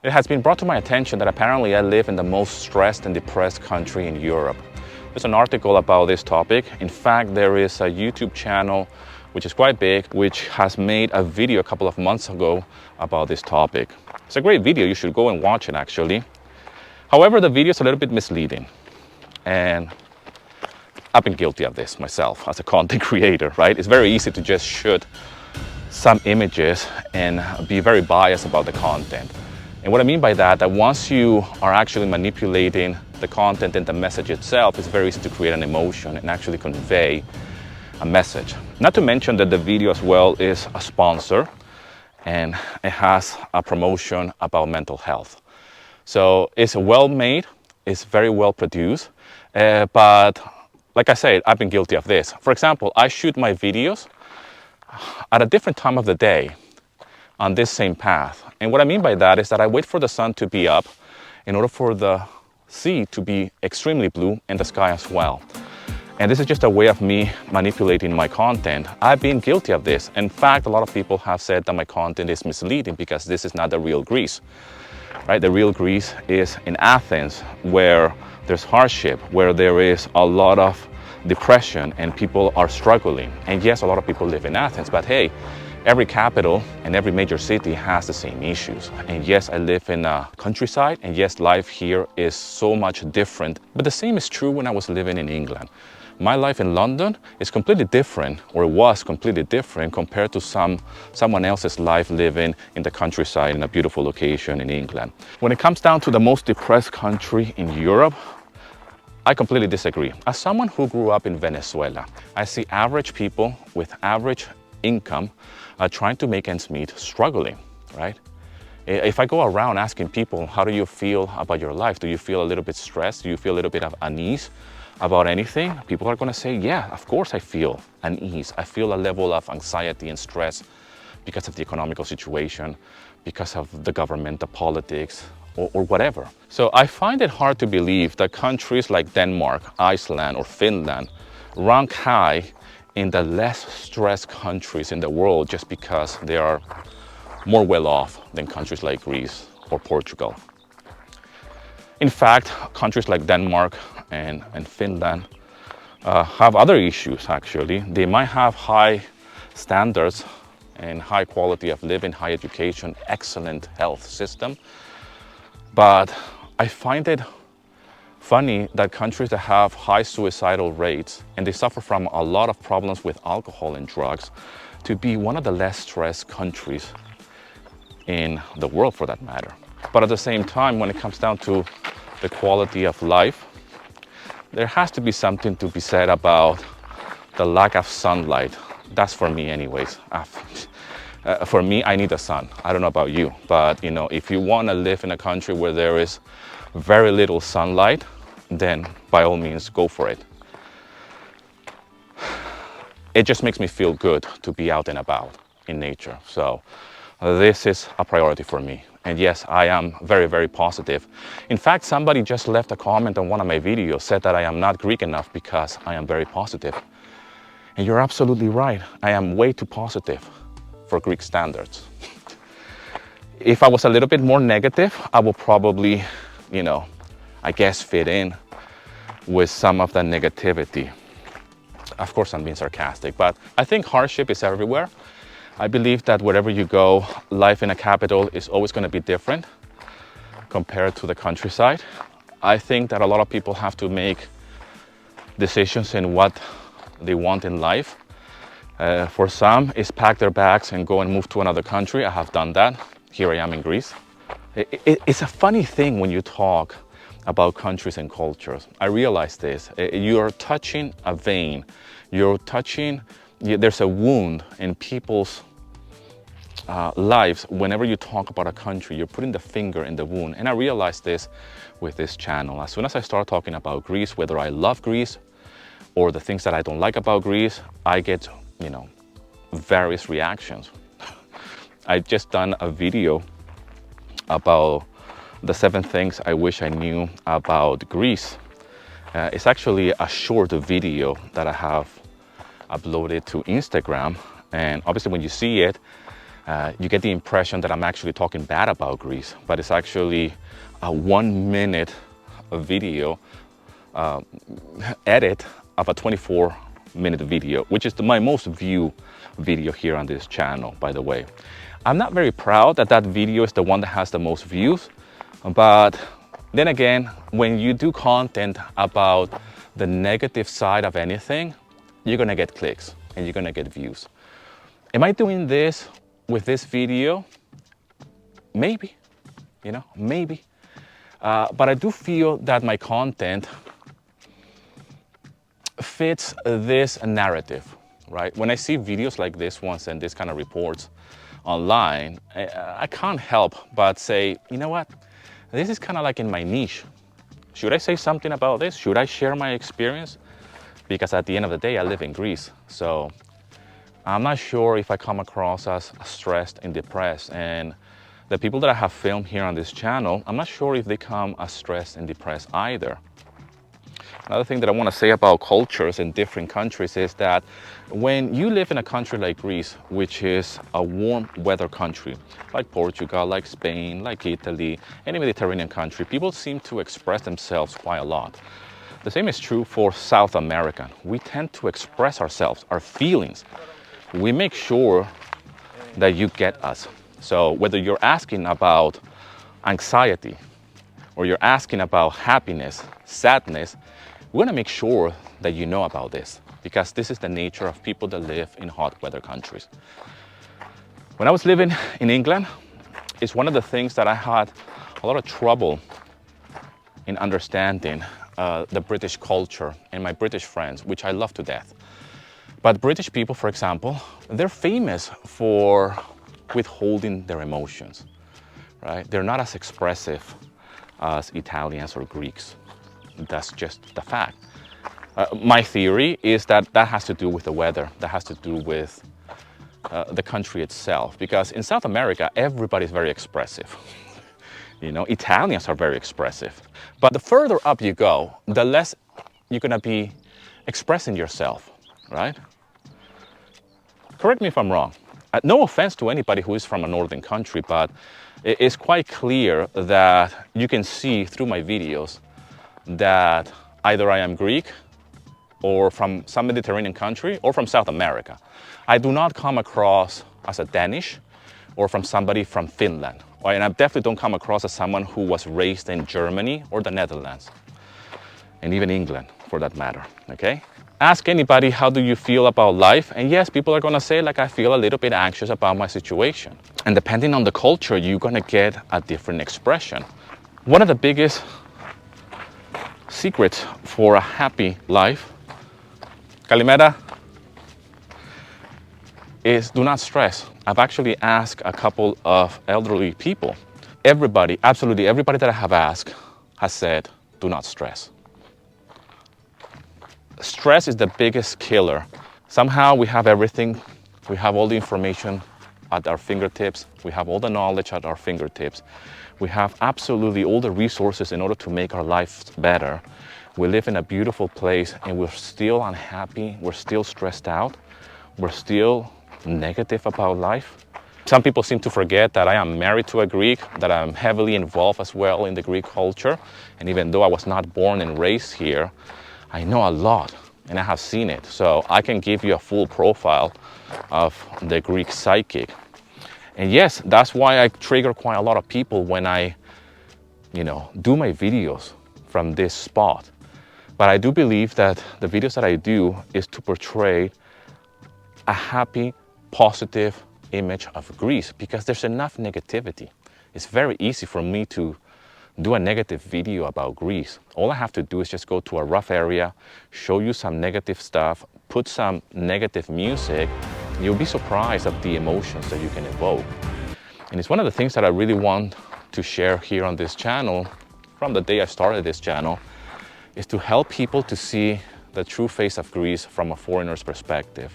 It has been brought to my attention that apparently I live in the most stressed and depressed country in Europe. There's an article about this topic. In fact, there is a YouTube channel which is quite big, which has made a video a couple of months ago about this topic. It's a great video, you should go and watch it actually. However, the video is a little bit misleading, and I've been guilty of this myself as a content creator, right? It's very easy to just shoot some images and be very biased about the content. And what I mean by that once you are actually manipulating the content and the message itself, it's very easy to create an emotion and actually convey a message. Not to mention that the video as well is a sponsor and it has a promotion about mental health. So it's well made, it's very well produced, but like I said, I've been guilty of this. For example, I shoot my videos at a different time of the day on this same path. And what I mean by that is that I wait for the sun to be up in order for the sea to be extremely blue and the sky as well. And this is just a way of me manipulating my content. I've been guilty of this. In fact, a lot of people have said that my content is misleading because this is not the real Greece, right? The real Greece is in Athens, where there's hardship, where there is a lot of depression and people are struggling. And yes, a lot of people live in Athens, but hey, every capital and every major city has the same issues. And yes, I live in a countryside, and yes, life here is so much different. But the same is true when I was living in England. My life in London is completely different, or was completely different compared to someone else's life living in the countryside in a beautiful location in England. When it comes down to the most depressed country in Europe, I completely disagree. As someone who grew up in Venezuela, I see average people with average income trying to make ends meet, struggling, right? If I go around asking people, how do you feel about your life? Do you feel a little bit stressed? Do you feel a little bit of unease about anything? People are gonna say, yeah, of course I feel unease. I feel a level of anxiety and stress because of the economical situation, because of the government, the politics, or whatever. So I find it hard to believe that countries like Denmark, Iceland, or Finland rank high in the less stressed countries in the world just because they are more well off than countries like Greece or Portugal. In fact, countries like Denmark and Finland have other issues actually. They might have high standards and high quality of living, high education, excellent health system. But I find it funny that countries that have high suicidal rates and they suffer from a lot of problems with alcohol and drugs to be one of the less stressed countries in the world for that matter. But at the same time, when it comes down to the quality of life, there has to be something to be said about the lack of sunlight. That's for me anyways. For me, I need the sun. I don't know about you, but you know, if you want to live in a country where there is very little sunlight, then by all means, go for it. It just makes me feel good to be out and about in nature. So this is a priority for me. And yes, I am very, very positive. In fact, somebody just left a comment on one of my videos, said that I am not Greek enough because I am very positive. And you're absolutely right. I am way too positive for Greek standards. If I was a little bit more negative, I would probably, you know, I guess fit in with some of that negativity. Of course, I'm being sarcastic, but I think hardship is everywhere. I believe that wherever you go, life in a capital is always going to be different compared to the countryside. I think that a lot of people have to make decisions in what they want in life. For some, it's pack their bags and go and move to another country. I have done that. Here I am in Greece. It's a funny thing when you talk about countries and cultures. I realize this. You're touching a vein. There's a wound in people's lives. Whenever you talk about a country, you're putting the finger in the wound. And I realized this with this channel. As soon as I start talking about Greece, whether I love Greece or the things that I don't like about Greece, I get, you know, various reactions. I just done a video about the 7 things I wish I knew about Greece. It's actually a short video that I have uploaded to Instagram. And obviously when you see it, you get the impression that I'm actually talking bad about Greece, but it's actually a 1 minute video edit of a 24-minute video, which is my most viewed video here on this channel, by the way. I'm not very proud that that video is the one that has the most views, but then again, when you do content about the negative side of anything, you're gonna get clicks and you're gonna get views. Am I doing this with this video? Maybe, you know, maybe. But I do feel that my content fits this narrative, right? When I see videos like this ones and this kind of reports online, I can't help but say, you know what? This is kind of like in my niche. Should I say something about this? Should I share my experience? Because at the end of the day, I live in Greece. So I'm not sure if I come across as stressed and depressed. And the people that I have filmed here on this channel, I'm not sure if they come as stressed and depressed either. Another thing that I want to say about cultures in different countries is that when you live in a country like Greece, which is a warm weather country, like Portugal, like Spain, like Italy, any Mediterranean country, people seem to express themselves quite a lot. The same is true for South America. We tend to express ourselves, our feelings. We make sure that you get us. So whether you're asking about anxiety or you're asking about happiness, sadness, we want to make sure that you know about this, because this is the nature of people that live in hot weather countries. When I was living in England, it's one of the things that I had a lot of trouble in understanding the British culture and my British friends, which I love to death. But British people, for example, they're famous for withholding their emotions, right? They're not as expressive as Italians or Greeks. That's just the fact. My theory is that that has to do with the weather. That has to do with the country itself. Because in South America, everybody's very expressive. You know, Italians are very expressive. But the further up you go, the less you're gonna be expressing yourself, right? Correct me if I'm wrong. No offense to anybody who is from a northern country, but it's quite clear that you can see through my videos that either I am Greek or from some Mediterranean country or from South America. I do not come across as a Danish or from somebody from Finland. And I definitely don't come across as someone who was raised in Germany or the Netherlands, and even England for that matter, okay? Ask anybody, how do you feel about life? And yes, people are gonna say, like, I feel a little bit anxious about my situation. And depending on the culture, you're gonna get a different expression. One of the biggest secrets for a happy life, Kalimera, is do not stress. I've actually asked a couple of elderly people. Everybody, absolutely everybody that I have asked has said, do not stress. Stress is the biggest killer. Somehow we have everything. We have all the information at our fingertips. We have all the knowledge at our fingertips. We have absolutely all the resources in order to make our lives better. We live in a beautiful place and we're still unhappy. We're still stressed out. We're still negative about life. Some people seem to forget that I am married to a Greek, that I'm heavily involved as well in the Greek culture. And even though I was not born and raised here, I know a lot and I have seen it. So I can give you a full profile of the Greek psychic. And yes, that's why I trigger quite a lot of people when I, do my videos from this spot. But I do believe that the videos that I do is to portray a happy, positive image of Greece, because there's enough negativity. It's very easy for me to do a negative video about Greece. All I have to do is just go to a rough area, show you some negative stuff, put some negative music. You'll be surprised at the emotions that you can evoke. And it's one of the things that I really want to share here on this channel, from the day I started this channel, is to help people to see the true face of Greece from a foreigner's perspective.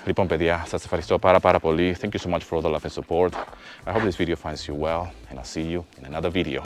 Λοιπόν, παιδιά, σας ευχαριστώ πάρα πολύ. Thank you so much for all the love and support. I hope this video finds you well, and I'll see you in another video.